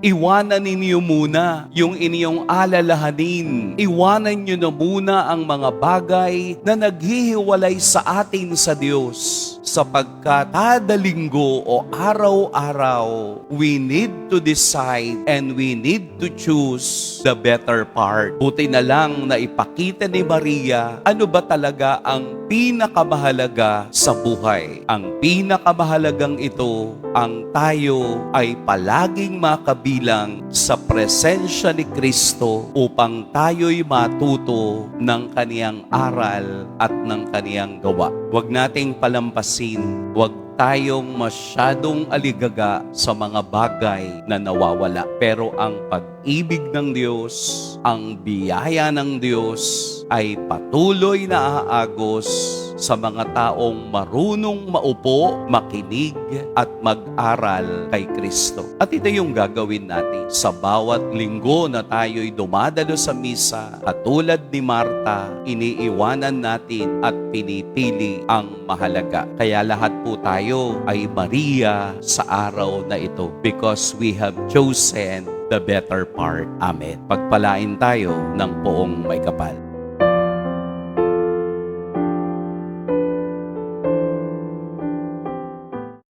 Iwanan ninyo muna yung inyong alalahanin. Iwanan nyo na muna ang mga bagay na naghihiwalay sa atin sa Diyos. Sapagkat kada linggo o araw-araw, we need to decide and we need to choose the better part. Buti na lang na ipakita ni Maria ano ba talaga ang pinakamahalaga sa buhay. Ang pinakamahalagang ito, ang tayo ay palaging makabilang sa presensya ni Kristo upang tayo'y matuto ng kaniyang aral at ng kaniyang gawa. Huwag nating palampasin, huwag tayong masyadong aligaga sa mga bagay na nawawala. Pero ang pag-ibig ng Diyos, ang biyaya ng Diyos ay patuloy na aagos sa mga taong marunong maupo, makinig at mag-aral kay Kristo. At ito yung gagawin natin sa bawat linggo na tayo'y dumadalo sa misa. Katulad ni Marta, iniiwanan natin at pinipili ang mahalaga. Kaya lahat po tayo ay Maria sa araw na ito because we have chosen the better part. Amen. Pagpalain tayo ng poong may kapal.